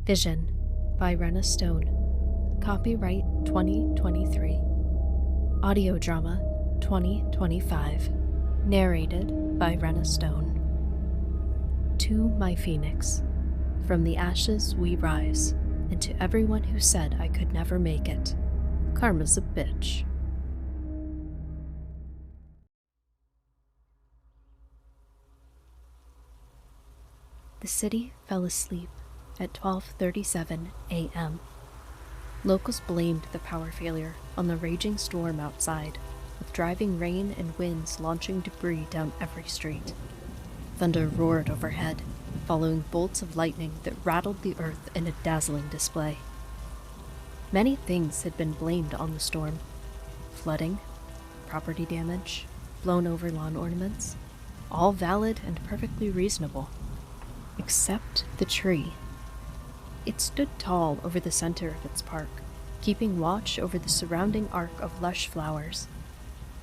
Vision by Wrenna Stone. Copyright 2023. Audio drama 2025. Narrated by Wrenna Stone. To my phoenix, from the ashes we rise, and to everyone who said I could never make it, karma's a bitch. The city fell asleep at 12:37 a.m. Locals blamed the power failure on the raging storm outside, with driving rain and winds launching debris down every street. Thunder roared overhead, following bolts of lightning that rattled the earth in a dazzling display. Many things had been blamed on the storm: flooding, property damage, blown over lawn ornaments, all valid and perfectly reasonable. Except the tree. It stood tall over the center of its park, keeping watch over the surrounding arc of lush flowers.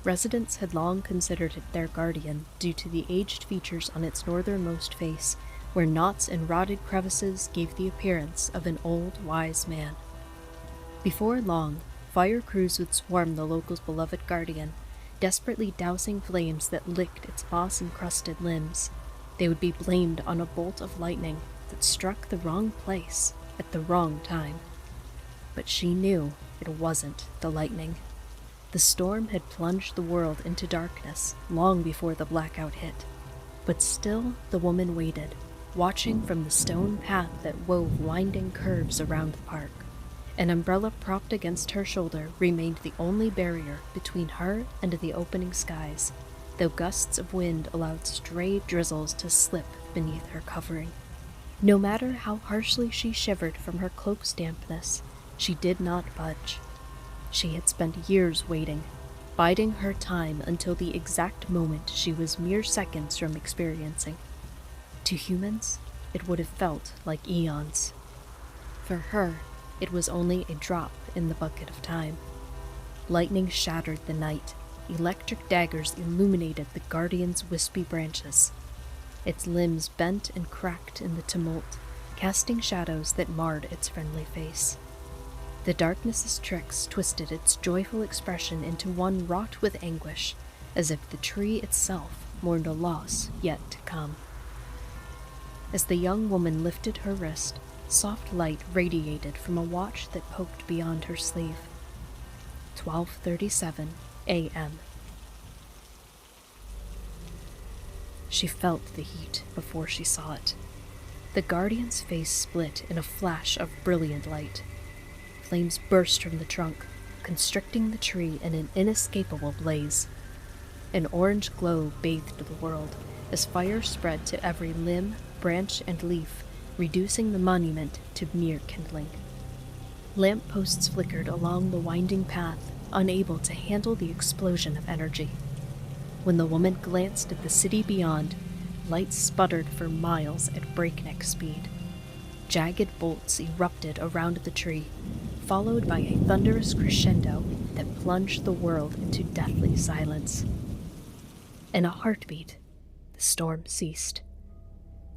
Residents had long considered it their guardian due to the aged features on its northernmost face, where knots and rotted crevices gave the appearance of an old, wise man. Before long, fire crews would swarm the locals' beloved guardian, desperately dousing flames that licked its moss-encrusted limbs. They would be blamed on a bolt of lightning that struck the wrong place at the wrong time. But she knew it wasn't the lightning. The storm had plunged the world into darkness long before the blackout hit. But still the woman waited, watching from the stone path that wove winding curves around the park. An umbrella propped against her shoulder remained the only barrier between her and the opening skies, though gusts of wind allowed stray drizzles to slip beneath her covering. No matter how harshly she shivered from her cloak's dampness, she did not budge. She had spent years waiting, biding her time until the exact moment she was mere seconds from experiencing. To humans, it would have felt like eons. For her, it was only a drop in the bucket of time. Lightning shattered the night. Electric daggers illuminated the guardian's wispy branches. Its limbs bent and cracked in the tumult, casting shadows that marred its friendly face. The darkness's tricks twisted its joyful expression into one wrought with anguish, as if the tree itself mourned a loss yet to come. As the young woman lifted her wrist, soft light radiated from a watch that poked beyond her sleeve. 12:37 a.m. She felt the heat before she saw it. The guardian's face split in a flash of brilliant light. Flames burst from the trunk, constricting the tree in an inescapable blaze. An orange glow bathed the world as fire spread to every limb, branch, and leaf, reducing the monument to mere kindling. Lamp posts flickered along the winding path, unable to handle the explosion of energy. When the woman glanced at the city beyond, lights sputtered for miles at breakneck speed. Jagged bolts erupted around the tree, followed by a thunderous crescendo that plunged the world into deathly silence. In a heartbeat, the storm ceased.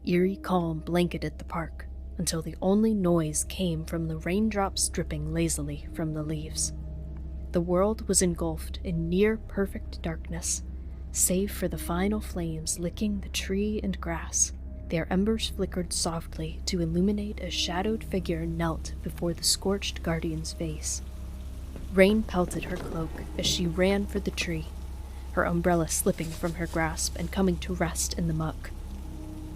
Eerie calm blanketed the park until the only noise came from the raindrops dripping lazily from the leaves. The world was engulfed in near-perfect darkness, save for the final flames licking the tree and grass. Their embers flickered softly to illuminate a shadowed figure knelt before the scorched guardian's face. Rain pelted her cloak as she ran for the tree, her umbrella slipping from her grasp and coming to rest in the muck.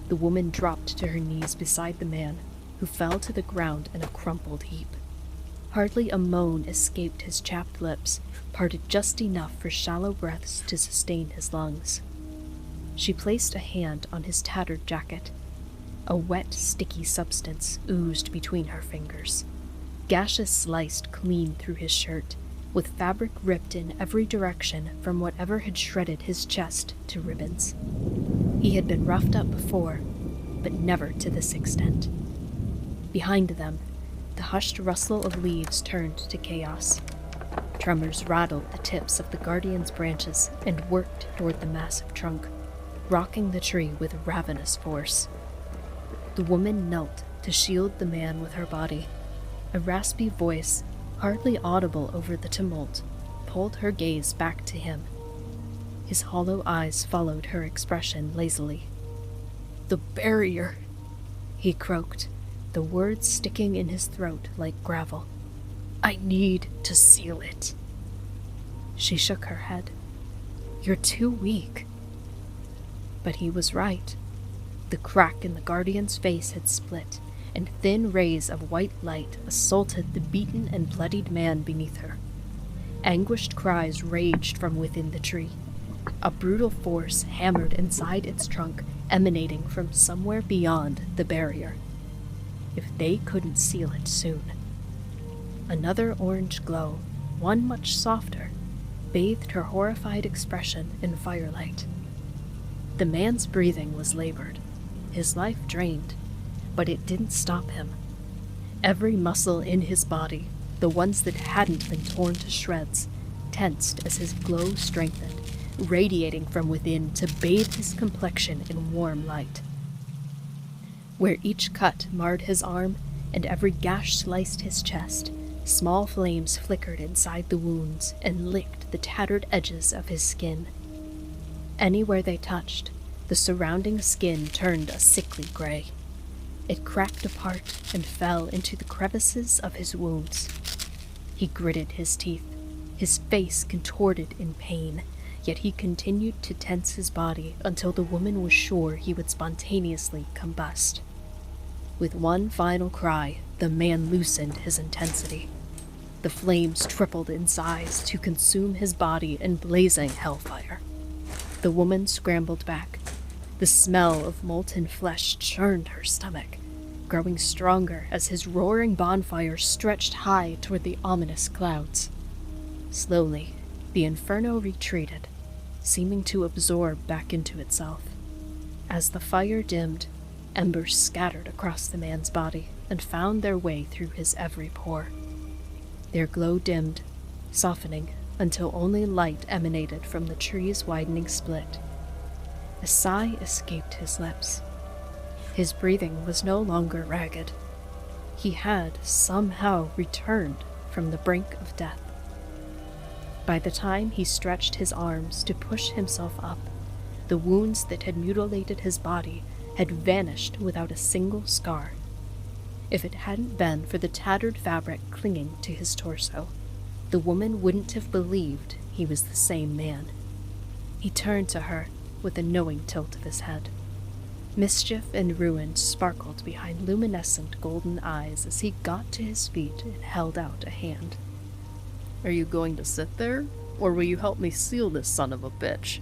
The woman dropped to her knees beside the man, who fell to the ground in a crumpled heap. Hardly a moan escaped his chapped lips, parted just enough for shallow breaths to sustain his lungs. She placed a hand on his tattered jacket. A wet, sticky substance oozed between her fingers. Gashes sliced clean through his shirt, with fabric ripped in every direction from whatever had shredded his chest to ribbons. He had been roughed up before, but never to this extent. Behind them, the hushed rustle of leaves turned to chaos. Tremors rattled the tips of the guardian's branches and worked toward the massive trunk, rocking the tree with ravenous force. The woman knelt to to shield the man with her body. A raspy voice, hardly audible over the tumult, pulled her gaze back to him. His hollow eyes followed her expression lazily. "The barrier," he croaked, the words sticking in his throat like gravel. "I need to seal it." She shook her head. "You're too weak." But he was right. The crack in the Guardian's face had split, and thin rays of white light assaulted the beaten and bloodied man beneath her. Anguished cries raged from within the tree. A brutal force hammered inside its trunk, emanating from somewhere beyond the barrier. If they couldn't seal it soon. Another orange glow, one much softer, bathed her horrified expression in firelight. The man's breathing was labored, his life drained, but it didn't stop him. Every muscle in his body, the ones that hadn't been torn to shreds, tensed as his glow strengthened, radiating from within to bathe his complexion in warm light. Where each cut marred his arm and every gash sliced his chest, small flames flickered inside the wounds and licked the tattered edges of his skin. Anywhere they touched, the surrounding skin turned a sickly gray. It cracked apart and fell into the crevices of his wounds. He gritted his teeth, his face contorted in pain, yet he continued to tense his body until the woman was sure he would spontaneously combust. With one final cry, the man loosened his intensity. The flames tripled in size to consume his body in blazing hellfire. The woman scrambled back. The smell of molten flesh churned her stomach, growing stronger as his roaring bonfire stretched high toward the ominous clouds. Slowly, the inferno retreated, seeming to absorb back into itself. As the fire dimmed, embers scattered across the man's body and found their way through his every pore. Their glow dimmed, softening until only light emanated from the tree's widening split. A sigh escaped his lips. His breathing was no longer ragged. He had somehow returned from the brink of death. By the time he stretched his arms to push himself up, the wounds that had mutilated his body had vanished without a single scar. If it hadn't been for the tattered fabric clinging to his torso, the woman wouldn't have believed he was the same man. He turned to her with a knowing tilt of his head. Mischief and ruin sparkled behind luminescent golden eyes as he got to his feet and held out a hand. "Are you going to sit there, or will you help me seal this son of a bitch?"